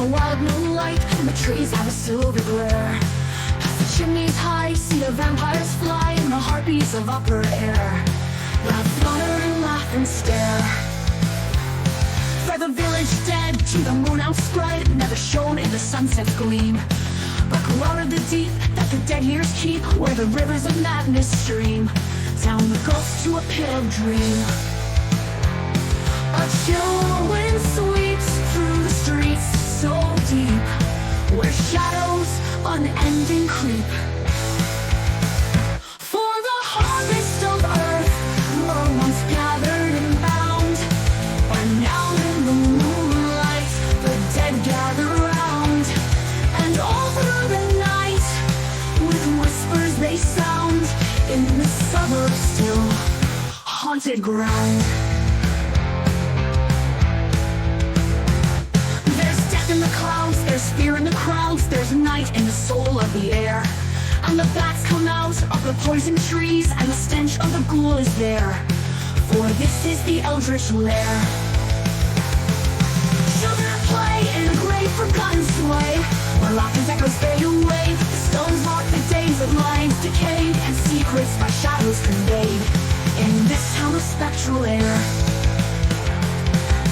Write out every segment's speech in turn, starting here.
wild moonlight, and the trees have a silver glare. Past the chimneys high, see the vampires fly in the heartbeats of upper air. That flutter and laugh and stare. For the village dead, to the moon outspread, never shone in the sunset's gleam. But go out of the deep that the dead years keep, where the rivers of madness stream down the gulf to a pit of dream. A chill wind sweeps through the streets so deep, where shadows unending creep. For the harvest of earth were once gathered and bound, but now in the moonlight the dead gather round. And all through the night with whispers they sound in the suburb still haunted ground. In the clouds, there's fear in the crowds, there's night in the soul of the air. And the bats come out of the poison trees, and the stench of the ghoul is there. For this is the eldritch lair. Children play in a great forgotten sway, where laughter's echoes fade away. The stones mark the days of lives decayed, and secrets by shadows conveyed in this town of spectral air.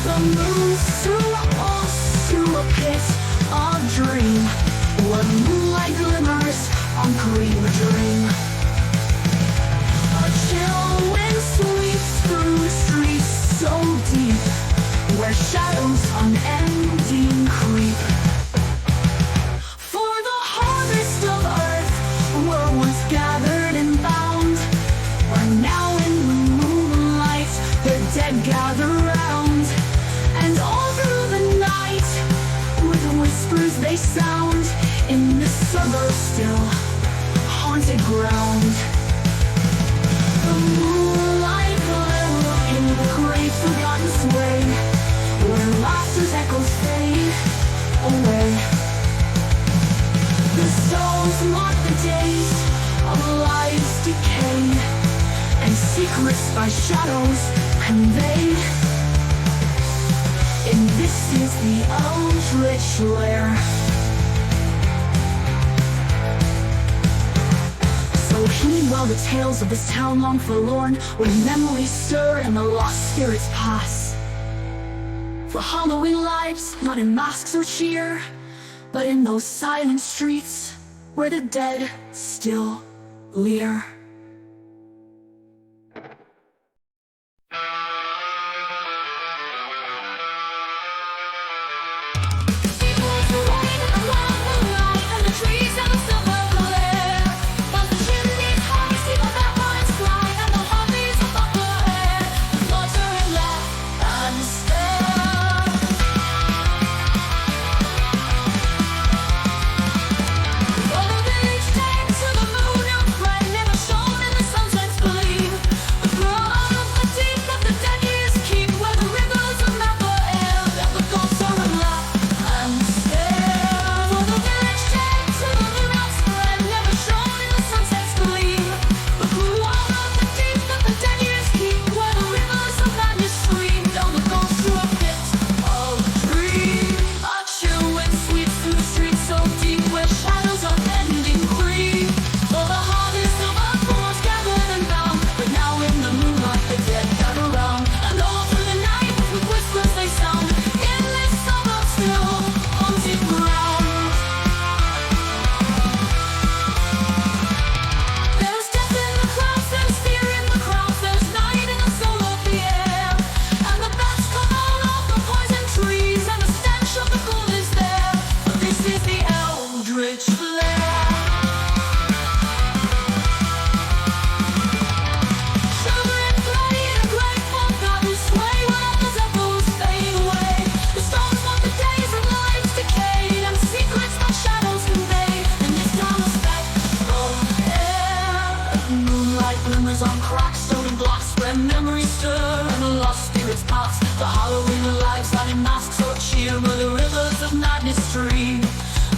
The moon's through us to a pit of dream, where moonlight glimmers on green dream. A chill wind sweeps through the streets so deep, where shadows unending creep. For the harvest of earth were once gathered and bound, but now in the moonlight the dead gather round. And all through the night with whispers they sound in the suburb still haunted ground. The moonlight glow in the great forgotten sway, where laughter's echoes fade away. The stones mark the days of lives decay, and secrets by shadows conveyed. And this is the eldritch lair. So heed well the tales of this town long forlorn, where memories stir and the lost spirits pass. For Halloween lives, not in masks or cheer, but in those silent streets where the dead still leer. On cracked stone blocks where memories stir and the lost spirits pass. The Halloween lives not in masks or cheer, but the rivers of madness stream.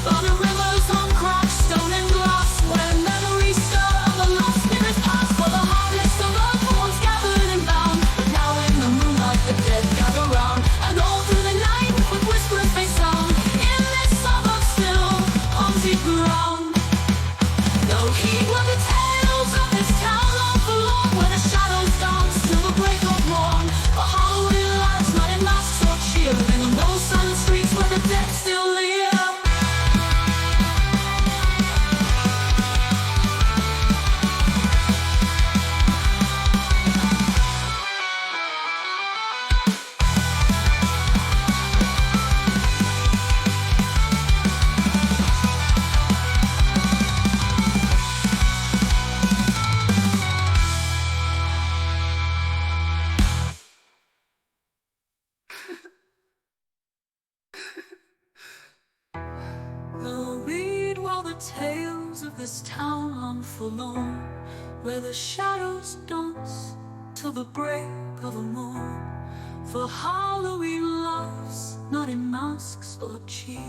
But the rivers on cracked stone and glass where memories stir and the lost spirits pass. For the harvest of earth once gathered and bound, but now in the moonlight the dead gather round. And all through the night with whispers they sound in this town long forlorn, where the shadows dance till the break of a morn. For Halloween loves not in masks or cheer,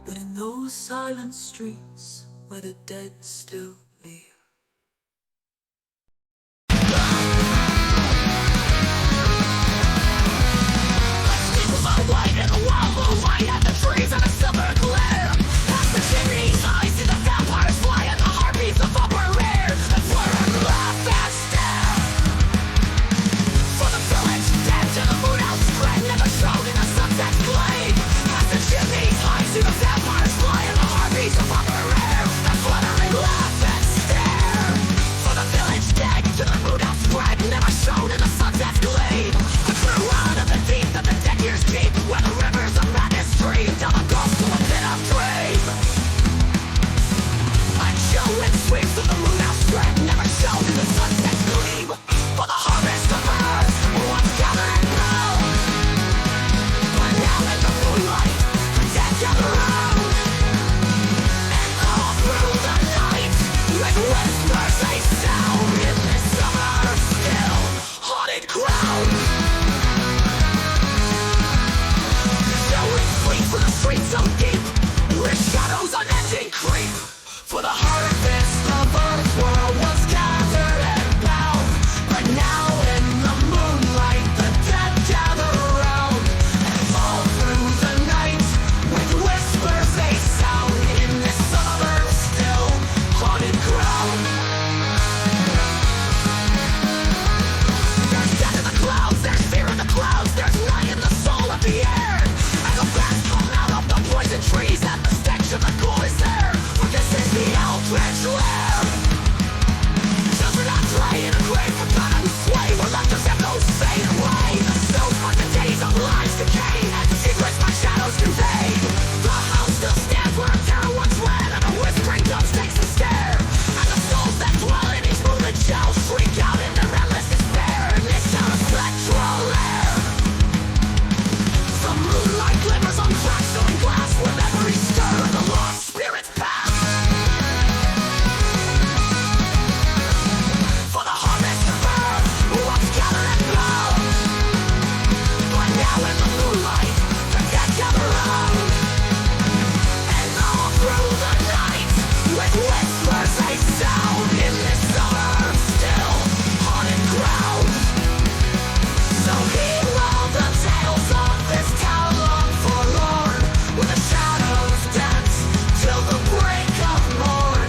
but in those silent streets where the dead still live. Light in the wild moonlight and the trees in a silver glare. Past the chimneys, I see the vampires fly and the heartbeats of upper air. And flirt and laugh and stare. For the village dead to the moon outspread, never shown in the sunset's glade. Past the chimneys, I see the vampires fly and the heartbeats of upper air. And flirt and laugh and stare. For the village dead to the moon outspread, never shown in the sunset's glade. I grew out of the deep that the dead years keep, where the rivers of madness stream down the ghost to a pit of dream. I chill and sweep through the moon outspread, never shown in the sunset's gleam. For the harvest of earth once gathered and grown, but now in the moonlight the dead gather round. And all through the night like whispers they sound in this summer still haunted ground. For the streets so deep, where shadows unending creep. For the harvest of earth world was gathered and bound, but now in the moonlight the dead gather around. And all through the night with whispers they sound in this summer still haunted ground. There's death in the clouds, there's fear in the clouds, there's night in the soul of the air. And the bats come out of the poison trees and the stench of the ghoul is there. For this is the eldritch lair. Children are dry in a grave forgotten who sway, where left as echoes fade away. The stones mark the days of lives decay, and secrets my shadows convey. The house still stands where a terror once led, and a whispering ghost takes the stare. And the souls that dwell in these moonlit shells shriek out in their endless despair in this town of spectral air. The moonlight glimmers on cracks showing glass where memories stir and the lost spirits pass. For the harvest of earth once gathered and bound, but now in the moonlight the dead gather round. And all through the night with whispers they sound in this summer still haunted ground. So hear all the tales of this town long forlorn, where the shadows dance till the break of morn.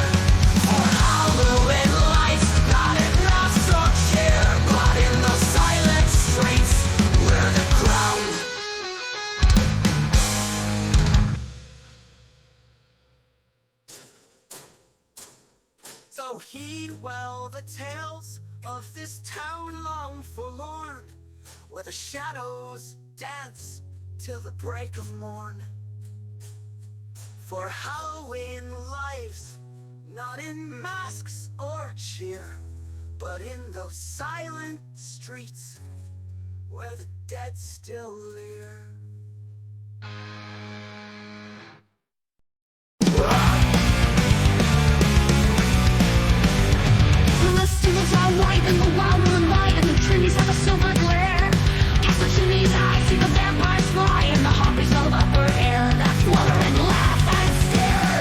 For Halloween lights, not in masks or cheer, but in the silent streets where the ground. So heed well the tales of this town long forlorn, where the shadows dance till the break of morn. For Halloween lives not in masks or cheer, but in those silent streets where the dead still leer. The stars are white in the wild moonlight, and the trees have a silver glare. Past the chimneys I see the vampires fly, and the heartbeats of upper air that flutter and laugh and stare.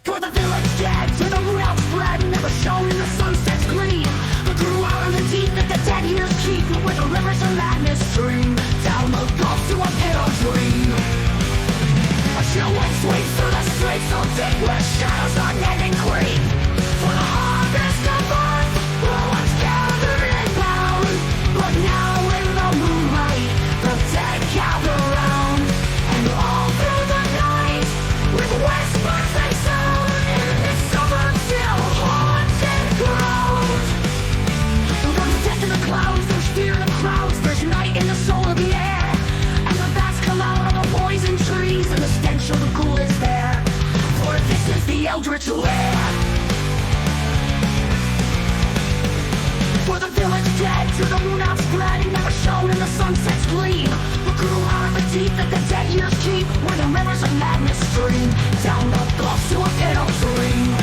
For the village dead to the moon outspread, never shown in the sunset's gleam, but grew out of the deep that the dead years keep, where the rivers of madness stream down the gulf to a pit of dream. A chill wind sweeps through the streets so thick where shadows unending creep. For the harvest of earth once gathered and bound, but now in the moonlight the dead gather round. And all through the night with whispers they sound in this summer still haunted ground. There's death in the clouds, there's fear in the crowds, there's night in the soul of the air. And the bats come out of the poison trees, and the stench of the ghoul is there. For this is the eldritch lair. For the village dead to the moon outspread, never shown in the sunset's gleam, but grew out of the deep that the dead years keep, where the rivers of madness stream down the gulf to a pit of dream.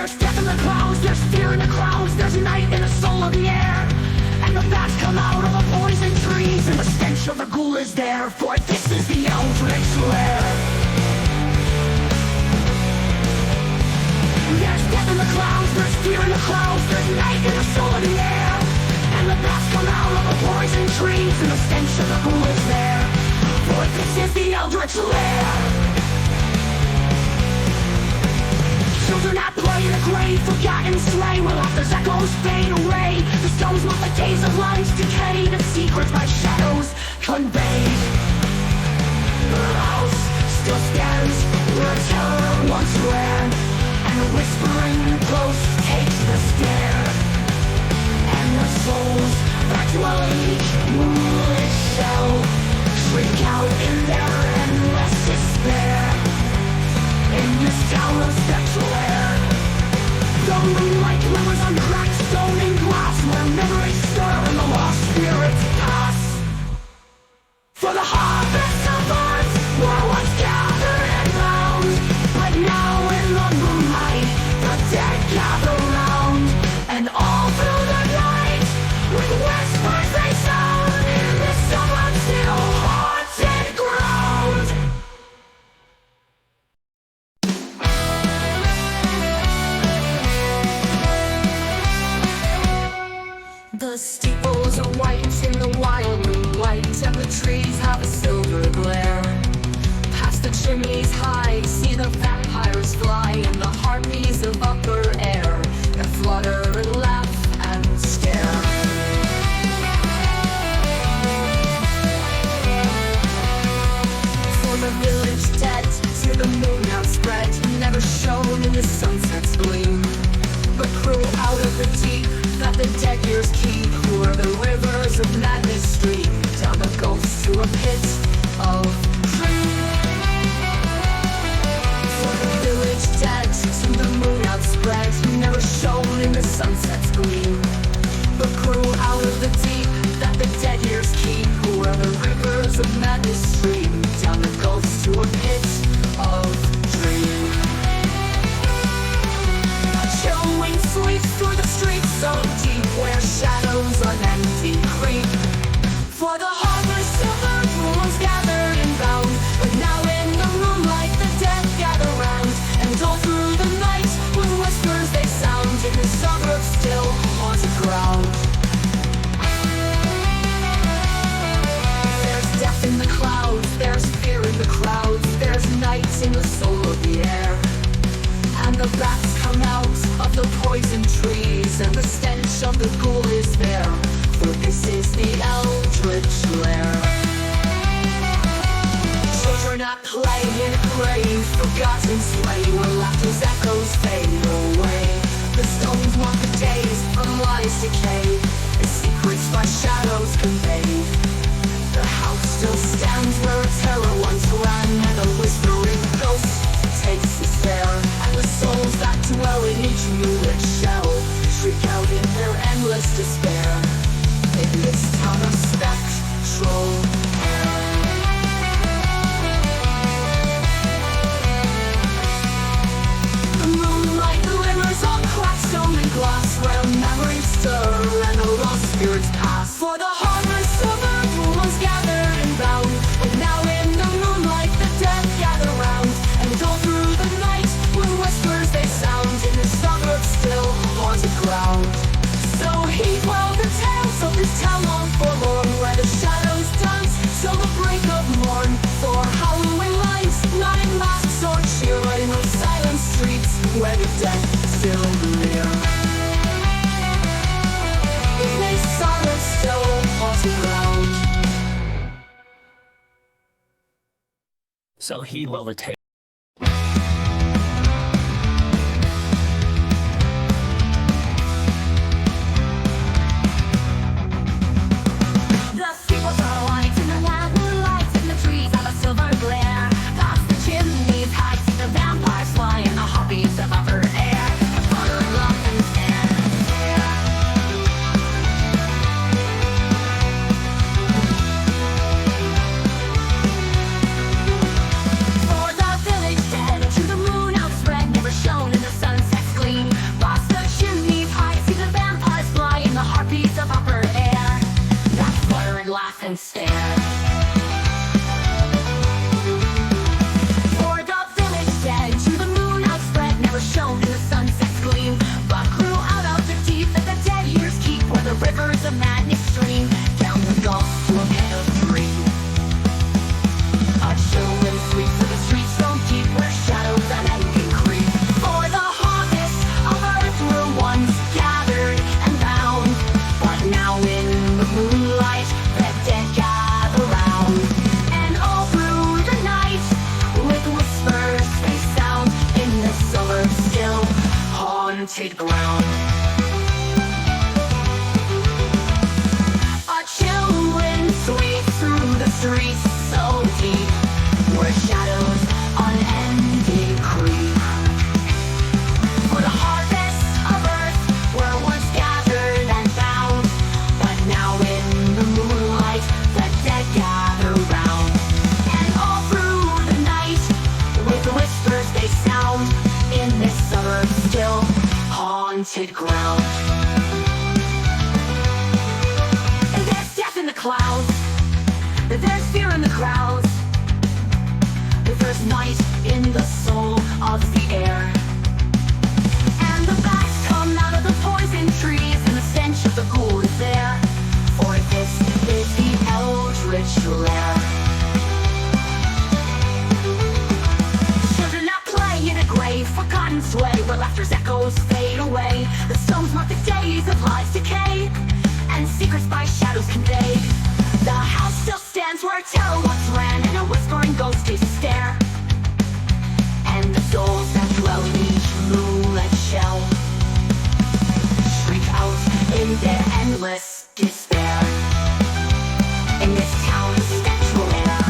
There's death in the clouds, there's fear in the crowds, there's night in the soul of the air. And the bats come out of the poison trees, and the stench of the ghoul is there, for this is the eldritch lair. There's death in the clouds, there's fear in the clouds, there's night in the soul of the air. And the bats come out of the poison trees, and the stench of the ghoul is there, for this is the eldritch lair. Children at play in the grave, forgotten stray, where laughter's echoes fade away. The stones mark the days of life's decay, the secrets by shadows conveyed. The house still stands where terror once ran, and a whispering ghost takes the stare. And the souls that dwell in each moonlit shell shriek out in their endless despair. In this town of spectral air, the moonlight glimmers on cracked stone and glass, where memories stir and the lost spirits pass. For the harvest of art were once gathered and bound, but now in the moonlight the dead gather round. And all through the night with whispers they sound in this somewhat still haunted ground. The steeples are white in the wild moonlight, and the trees have a silver glare. Past the chimneys high, see the vampires fly, and the harpies of upper air that flutter and laugh and stare. For the village dead to the moon outspread, never shone in the sunset's gleam, but grew out of the deep that the dead years keep, where the rivers of madness stream down the gulfs to a pit of dream. For the village dead to the moon outspread, never shone in the sunset's gleam, but grew out of the deep that the dead years keep, where the rivers of madness stream down the gulfs to a pit of dream. A chill wind sweeps through the streets so deep, where shadows unending creep. For the harvest of earth once gathered and bound, but now in the moonlight the dead gather round. And all through the night with whispers they sound in the suburb still haunted ground. There's death in the clouds, there's fear in the crowds, there's night in the soul of the air. And the bats come out of the poison trees, and the stench of the ghoul is there, for this is the eldritch lair. Children at play in a grave, forgotten sway, where laughter's echoes fade away. The stones mark the days of lies decay, and secrets by shadows conveyed. The house still stands where terror once ran, and a whispering ghost takes its fare. And the souls that dwell in each moonlit shell shriek out in their endless despair. In this town of spectral air. The moonlight glimmers on cracked stone and glass, where memories stir and the lost spirits pass. For the harvest of earth once gathered and bound, but now in the moonlight the dead gather round. And all through the night with whispers they sound in the suburb still haunted ground. So heed well the tales of this town long forlorn, where the shadows dance till the break of morn. For Halloween lights, not in masks or cheer, but in those silent streets where the dead still leer. They suburb still haunted ground. So heed well the tales. For the haunted ground. A chill wind sweeps through the streets so deep, where shadows unending creep. For the harvest of earth were once gathered and bound, but now in the moonlight the dead gather round. And all through the night with whispers they sound in this suburb still haunted ground. And there's death in the clouds, there's fear in the crowds, there's night in the soul of the air. And the bats come out of the poison trees, and the stench of the ghoul is there, for this is the eldritch lair. Children now play in a grave, forgotten sway, where laughter's echoes fade away. The stones mark the days of life's decay, and secrets by shadows convey. The house still stands where a terror once ran, and a whispering ghost takes a stare. And the souls that dwell in each moonlit shell shriek out in their endless despair. In this town's central air,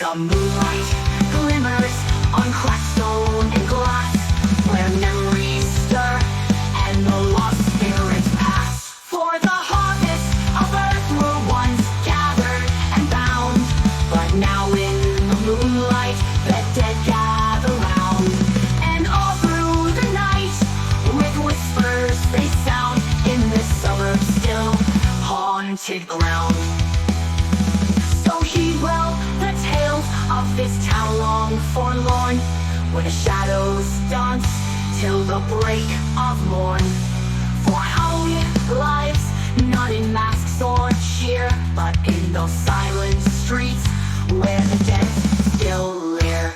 the moonlight glimmers on cracked stone and glass, where memories stir and the lost spirits pass. For the harvest of earth were once gathered and bound, but now in the moonlight the dead gather round. And all through the night with whispers they sound in this suburb still haunted ground. So heed well the tales of this town long forlorn, where the shadows dance till the break of morn. For Halloween lives not in masks or cheer, but in those silent streets where the dead still leer.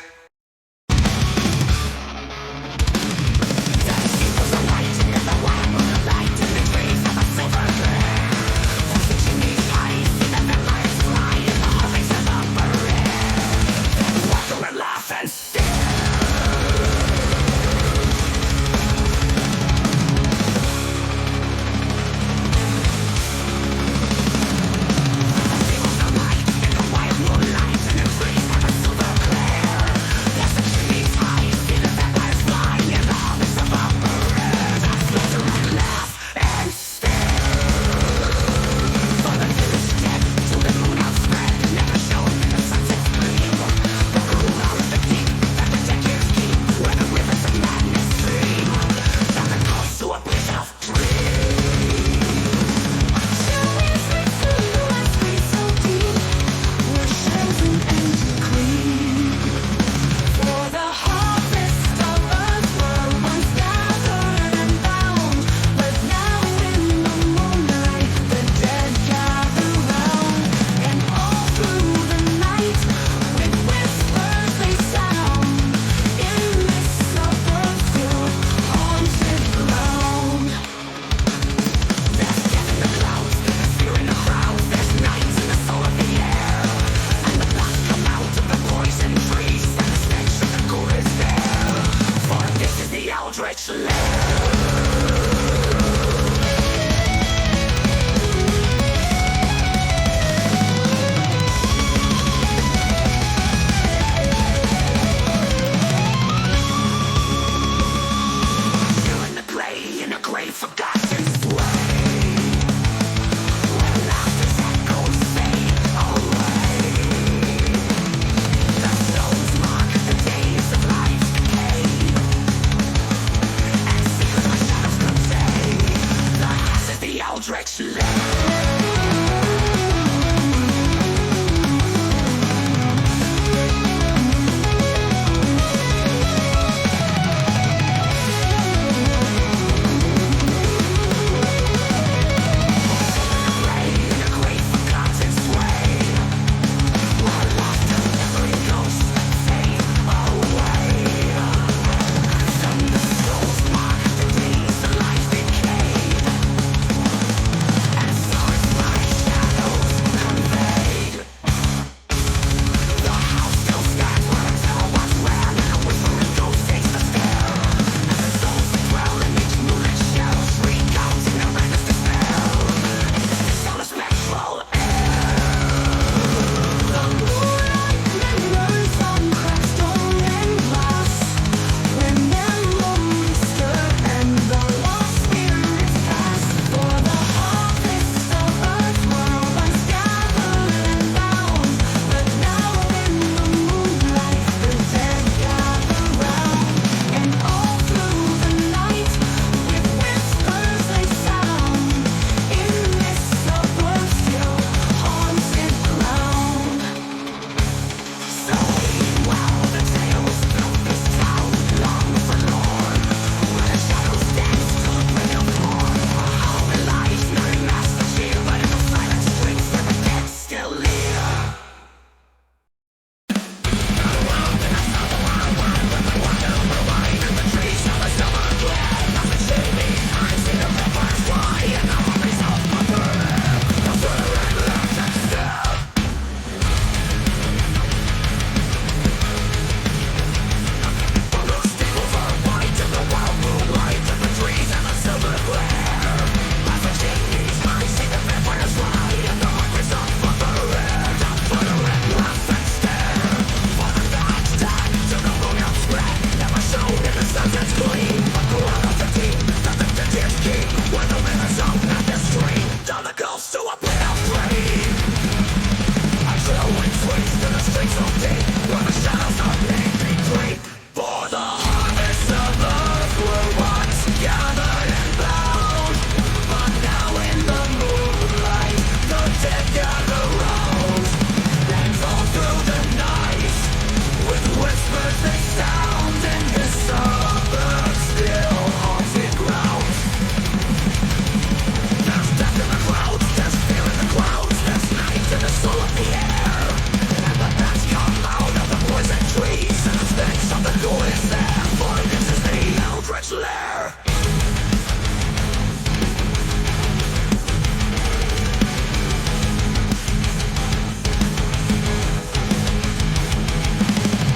Who is there? For this is the eldritch lair.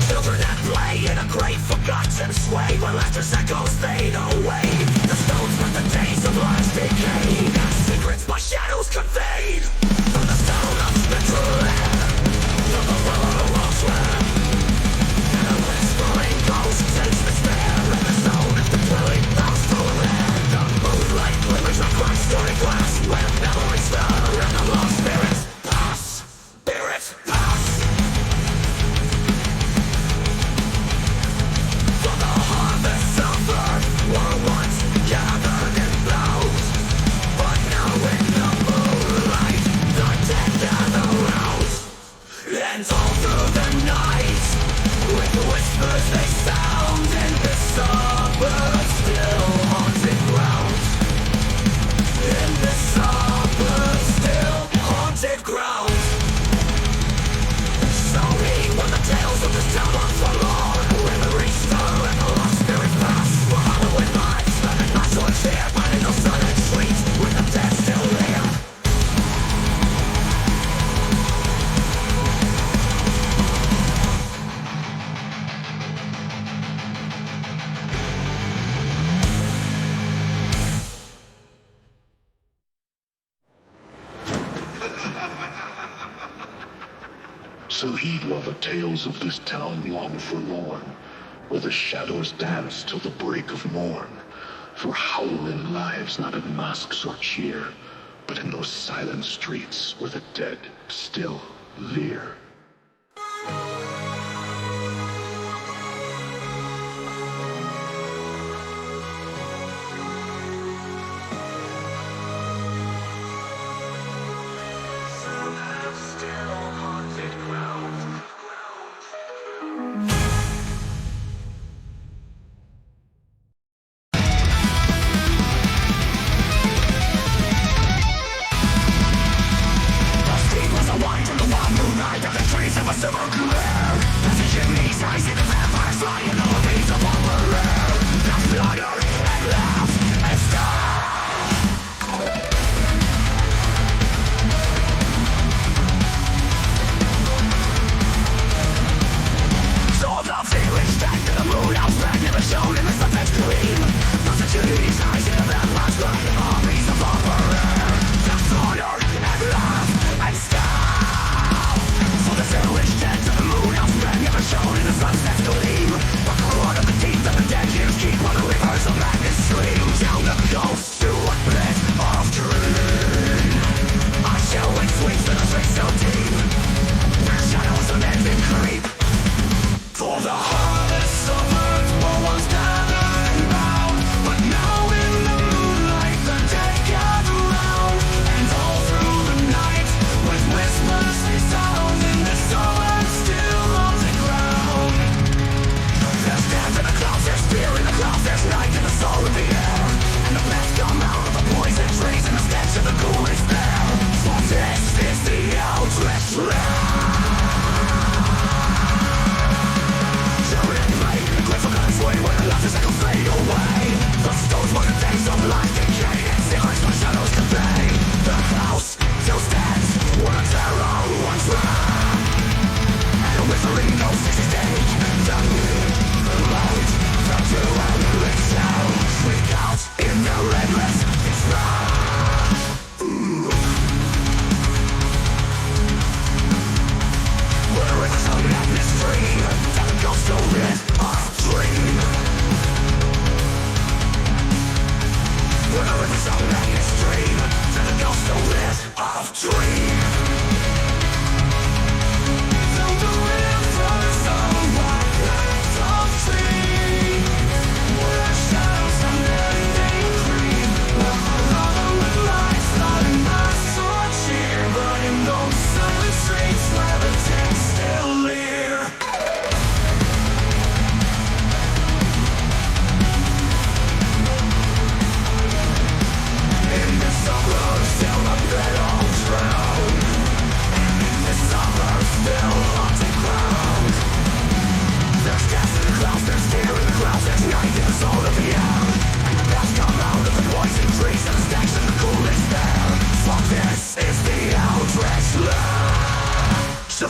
Children that play in a great forgotten sway, when laughter's echoes fade away. The stones with the days of lives decay, and secrets my shadows conveyed. From the stone of spectral air, from the road of walls where, and a whispering ghost takes despair. In the zone of the dwelling house full of air, the moonlight glimmers across story glass, where memories fell and the lost spirits pass. Spirits pass. For the harvest of earth were once gathered in boughs, but now in the moonlight the dead gather round. And all through the night, with whispers they sound in the suburb, still haunted ground. In the suburb, still haunted ground. So heed when the tales of this town are forlorn, memories stir and the lost spirits pass. For Halloween nights, living my swords here, finding no silent streets with the dead still live. So heed while the tales of this town long forlorn, where the shadows dance till the break of morn. For Hallowe'en lives not in masks or cheer, but in those silent streets where the dead still leer. The steed was a wine from the wild moonlight.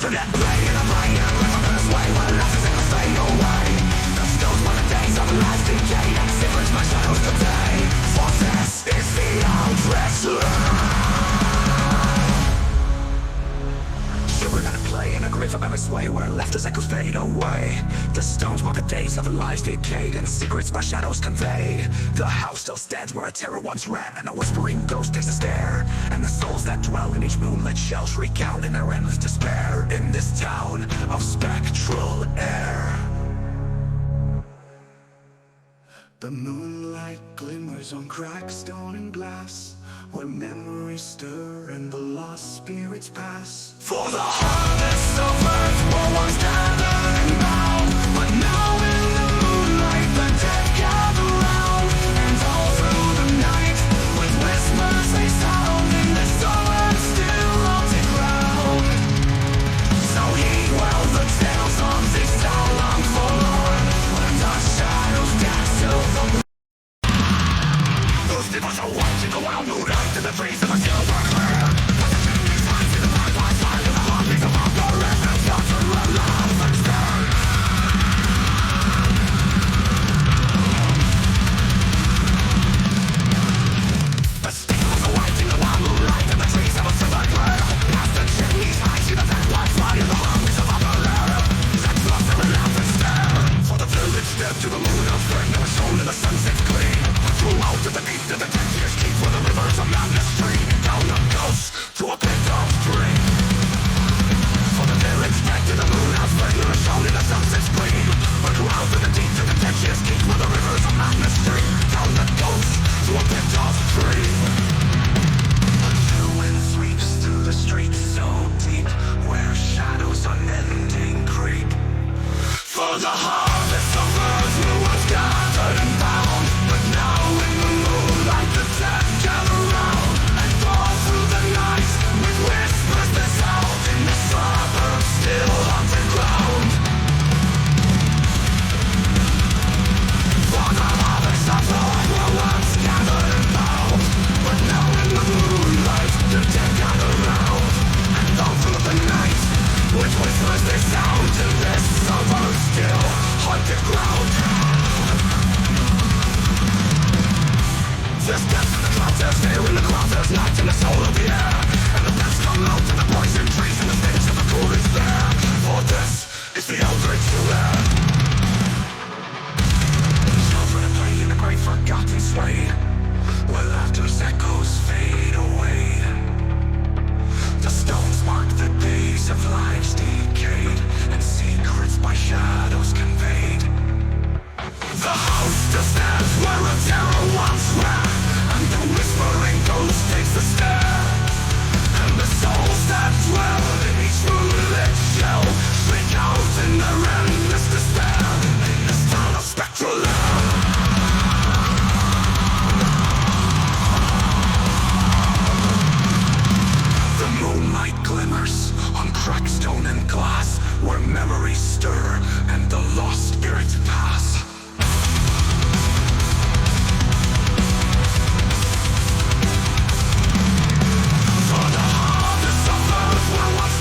children at play in a brain and live on this way where life is gonna fade away. The stones were the days of life decayed and secrets my shadows today. For this is the outlet. Children at play in a grave of every sway where left as echoes fade away. The stones mark the days of lives decayed and secrets my shadows conveyed. The house still stands where a terror once ran and a whispering ghost takes a stare. And the souls that dwell in each moonlit shell shriek out in their endless despair. In this town of spectral air. The moonlight glimmers on cracked stone and glass, where memories stir and the lost spirits pass. For the harvest of earth were once gathered and bound, but now in the moonlight the dead gather round. And all through the night with whispers they sound in the sullen still haunted ground. So heed well the tales of this town long forlorn, when the shadows dance till the moon. Those people so watching go out moonlight in the trees of a silver clear. But the chimneys hide in the firelight, fire in the heartbeats of hunger and the thoughts of love and fear. The steeples are white in the wild moonlight in the trees of a silver clear. Past the chimneys hide in the firelight, fire in the heartbeats of hunger and thoughts of love and fear. For the village step to the moon of spring, there was shown in the sunset's gleam. Throughout to the deep to the 10 years keep where the rivers of madness stream down the coast to a pit of dream. For the village deck to the moon house where you are shown in the sunset's gleam. But throughout to the deep to the 10 years keep where the rivers of madness stream down the coast to a pit of dream. A chill wind sweeps through the streets so deep where shadows unending creep. For the harvest of earth was gathered and bound, but now in the moonlight the dead gather round. And all through the night with whispers that sound in the suburb still haunted ground. For the harvest of earth were once gathered and bound, but now in the moonlight the dead gather round. And all through the night with whispers they sound in this suburb still haunted ground. There's death in the clouds, there's fear in the crowd, there's night in the soul of the air. And the plants come out to the poison trees and the stench of the cool is there. For this is the eldritch air. Children at play in the great forgotten sway, where laughter's echoes fade away. The stones mark the days of lives decayed and secrets by shadows conveyed. The house still stands where a terror once ran, and the whispering ghost takes the stare. And the souls that dwell in each moonlit shell shriek out in their endless despair. In this town of spectral air. The moonlight glimmers on cracked stone and glass, where memories stir and the lost spirits pass. For the harvest of earth were once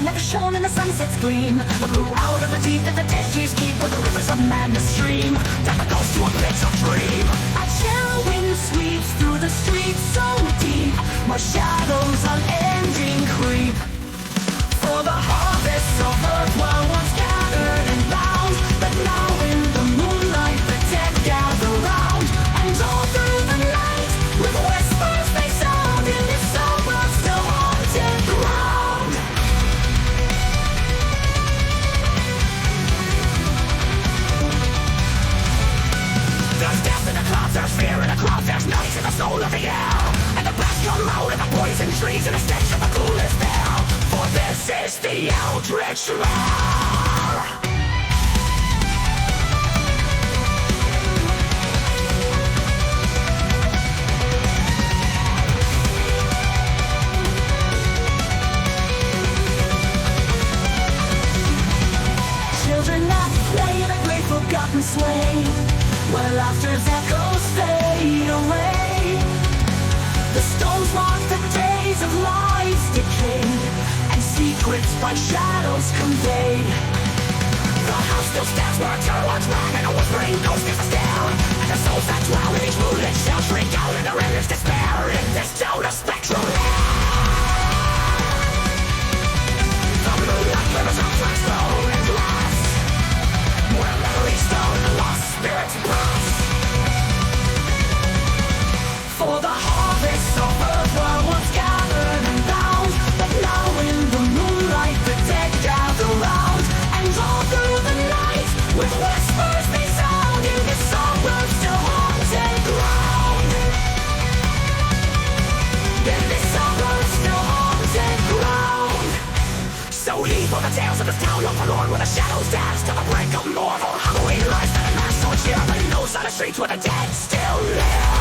light never shone in the sunset's gleam. The blue out of the deep that the dead trees keep, where the rivers of madness stream down the ghost to a pit of dream. A chill wind sweeps through the streets so deep, more shadows unending creep. For the harvest of earth were once gathered and bound, but now in the moonlight the dead gather round. And all through the night, with whispers they sound in this suburb still haunted ground. There's death in the clouds, there's fear in the crowd, there's night in the soul of the air, and the bats come out and the poison trees and the stench of the coolest air. For this is the eldritch lair. Children that play in a great forgotten sleigh, where laughter's echoes fade away. The stones mark the days of life's decay, and secrets by shadows conveyed. The house still stands where a turlock's rang, and a whispering ghost gives a stare, and the souls that dwell in each moonlit shell shrink out in their endless despair in this town of spectral air. The moonlight glimmers on tracks bone and glass, where memories stone and lost spirits pass. For the harvest of earth were once gathered and bound, but now in the moonlight the dead gather round. And all through the night, with whispers they sound in this suburb still haunted ground. In this suburb still haunted ground. So heed for the tales of this town long forlorn, where the shadows dance till the break of morn. For Halloween lies that a mass so cheer, but he knows on the streets where the dead still live.